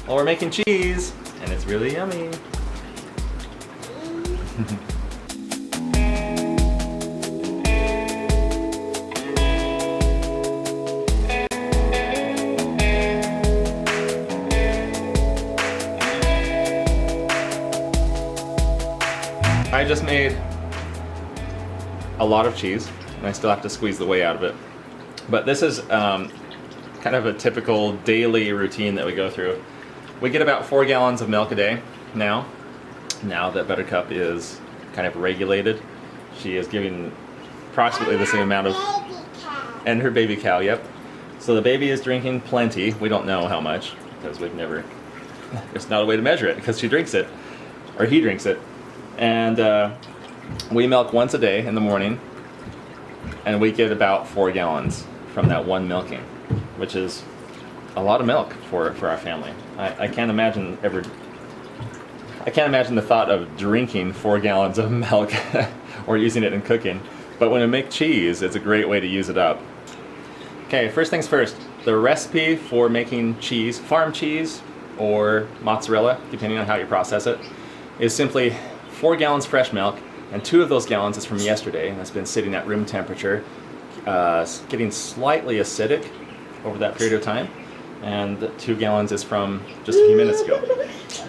Well, we're making cheese, and it's really yummy. I just made a lot of cheese, and I still have to squeeze the whey out of it. But this is kind of a typical daily routine that we go through. We get about 4 gallons of milk a day now that Buttercup is kind of regulated. She is giving approximately the same amount of... And her baby cow, yep. So the baby is drinking plenty. We don't know how much, because we've never... There's not a way to measure it, because she drinks it, or he drinks it. And we milk once a day in the morning, and we get about 4 gallons from that one milking, which is a lot of milk for our family. I can't imagine the thought of drinking 4 gallons of milk or using it in cooking. But when we make cheese, it's a great way to use it up. Okay, first things first. The recipe for making cheese, farm cheese or mozzarella, depending on how you process it, is simply 4 gallons fresh milk, and 2 of those gallons is from yesterday, and it's been sitting at room temperature, getting slightly acidic over that period of time, and 2 gallons is from just a few minutes ago.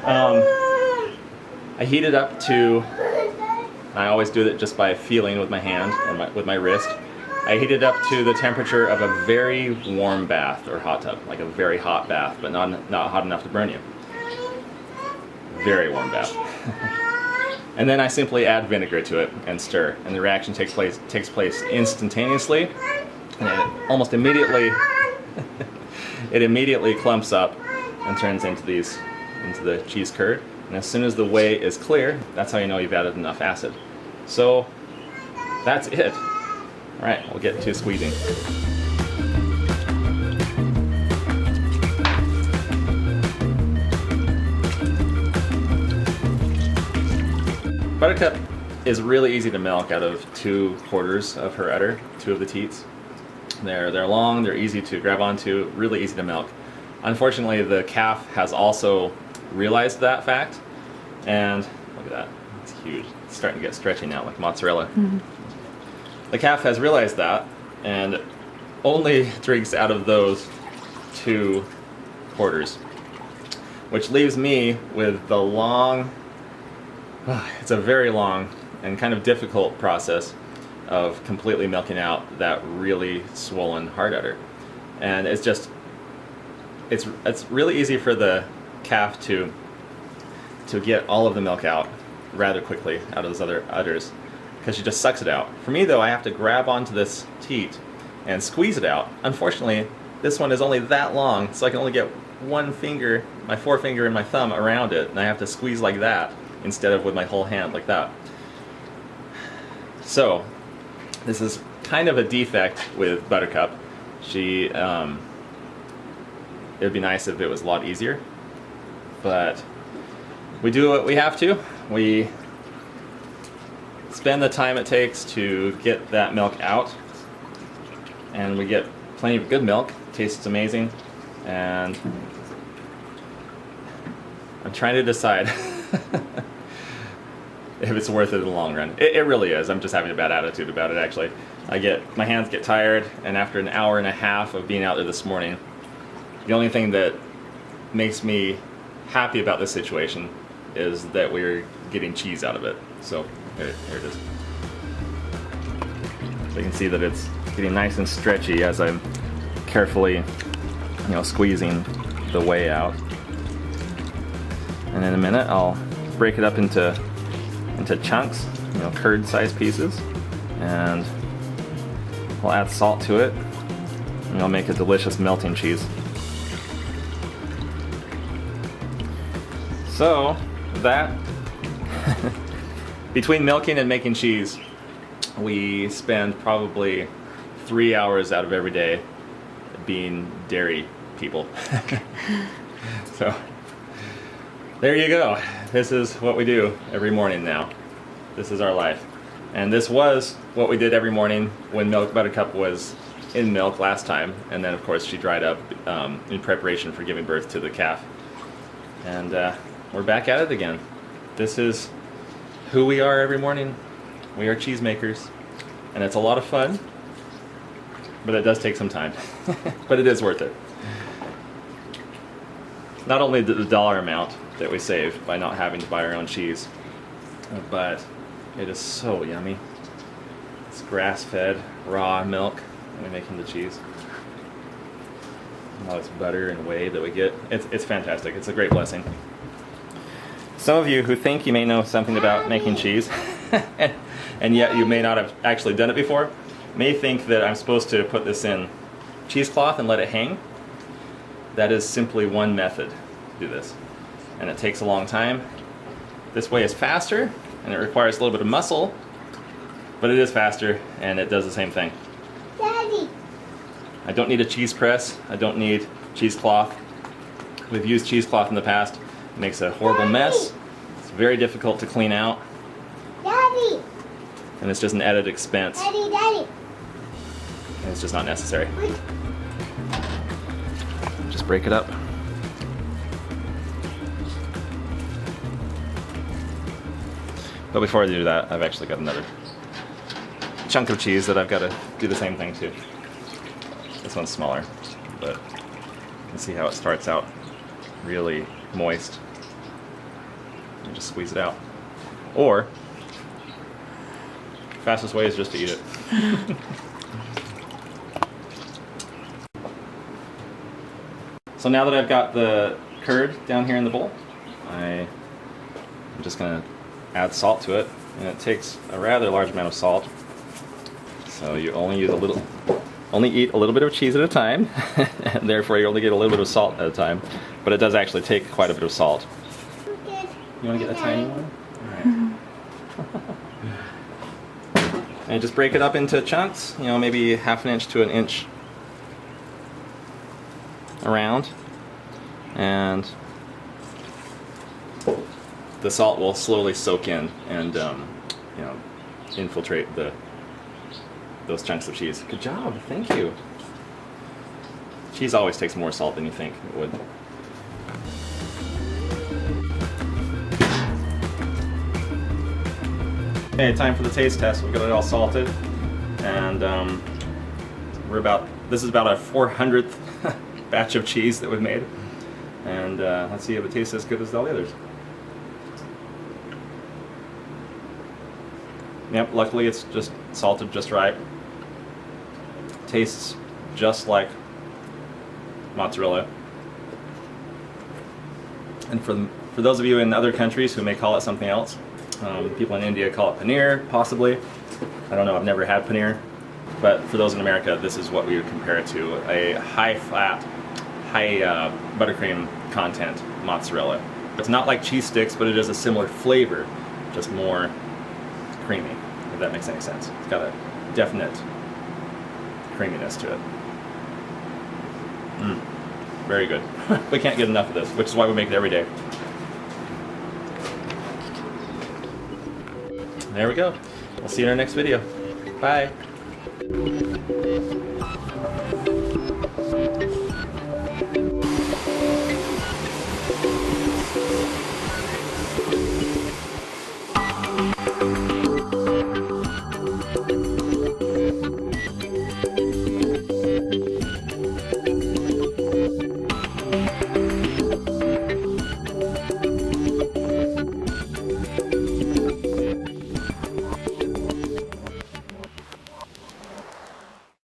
I heat it up to, I always do it just by feeling with my hand and with my wrist. I heat it up to the temperature of a very warm bath or hot tub, like a very hot bath, but not hot enough to burn you. Very warm bath. And then I simply add vinegar to it and stir, and the reaction takes place instantaneously, and it almost immediately it immediately clumps up and turns into the cheese curd. And as soon as the whey is clear, that's how you know you've added enough acid. So that's it. All right, we'll get to squeezing. Buttercup is really easy to milk out of 2 quarters of her udder, 2 of the teats. They're long, they're easy to grab onto, really easy to milk. Unfortunately, the calf has also realized that fact, and look at that, it's huge. It's starting to get stretchy now, like mozzarella. Mm-hmm. The calf has realized that, and only drinks out of those 2 quarters, which leaves me with the long... It's a very long and kind of difficult process of completely milking out that really swollen hard udder. And it's just, it's really easy for the calf to get all of the milk out rather quickly out of those other udders, because she just sucks it out. For me though, I have to grab onto this teat and squeeze it out. Unfortunately, this one is only that long, so I can only get one finger, my forefinger and my thumb around it, and I have to squeeze like that instead of with my whole hand like that. So this is kind of a defect with Buttercup. It would be nice if it was a lot easier, but we do what we have to. We spend the time it takes to get that milk out, and we get plenty of good milk. Tastes amazing, and I'm trying to decide if it's worth it in the long run. It really is. I'm just having a bad attitude about it, actually. My hands get tired, and after an hour and a half of being out there this morning, the only thing that makes me happy about this situation is that we're getting cheese out of it. So here it is. So you can see that it's getting nice and stretchy as I'm carefully, squeezing the whey out. And in a minute, I'll break it up into chunks, curd-sized pieces, and we'll add salt to it, and I'll make a delicious melting cheese. So that, between milking and making cheese, we spend probably 3 hours out of every day being dairy people. So there you go. This is what we do every morning now. This is our life. And this was what we did every morning when Buttercup was in milk last time. And then of course she dried up in preparation for giving birth to the calf. And we're back at it again. This is who we are every morning. We are cheesemakers, and it's a lot of fun, but it does take some time. But it is worth it. Not only the dollar amount that we save by not having to buy our own cheese, but it is so yummy. It's grass-fed, raw milk that we make into cheese. All this butter and whey that we get. It's fantastic. It's a great blessing. Some of you who think you may know something about making cheese, and yet you may not have actually done it before, may think that I'm supposed to put this in cheesecloth and let it hang. That is simply one method to do this. And it takes a long time. This way is faster, and it requires a little bit of muscle, but it is faster, and it does the same thing. Daddy. I don't need a cheese press. I don't need cheesecloth. We've used cheesecloth in the past. It makes a horrible mess. It's very difficult to clean out. Daddy. And it's just an added expense. Daddy. And it's just not necessary. Just break it up. But before I do that, I've actually got another chunk of cheese that I've got to do the same thing to. This one's smaller, but you can see how it starts out really moist. You just squeeze it out. Or, fastest way is just to eat it. So now that I've got the curd down here in the bowl, I'm just going to add salt to it, and it takes a rather large amount of salt. So you only eat a little bit of cheese at a time, and therefore you only get a little bit of salt at a time. But it does actually take quite a bit of salt. You want to get a tiny one? All right. And just break it up into chunks, you know, maybe ½ an inch to an inch around, and the salt will slowly soak in and you know, infiltrate those chunks of cheese. Good job, thank you. Cheese always takes more salt than you think it would. Okay, time for the taste test. We've got it all salted, and this is about our 400th batch of cheese that we've made, and let's see if it tastes as good as all the others. Yep, luckily it's just salted just right. Tastes just like mozzarella. And for those of you in other countries who may call it something else, people in India call it paneer, possibly. I don't know, I've never had paneer. But for those in America, this is what we would compare it to. A high-fat, high buttercream content mozzarella. It's not like cheese sticks, but it is a similar flavor, just more creamy, if that makes any sense. It's got a definite creaminess to it. Very good. We can't get enough of this, which is why we make it every day. There we go. We'll see you in our next video. Bye.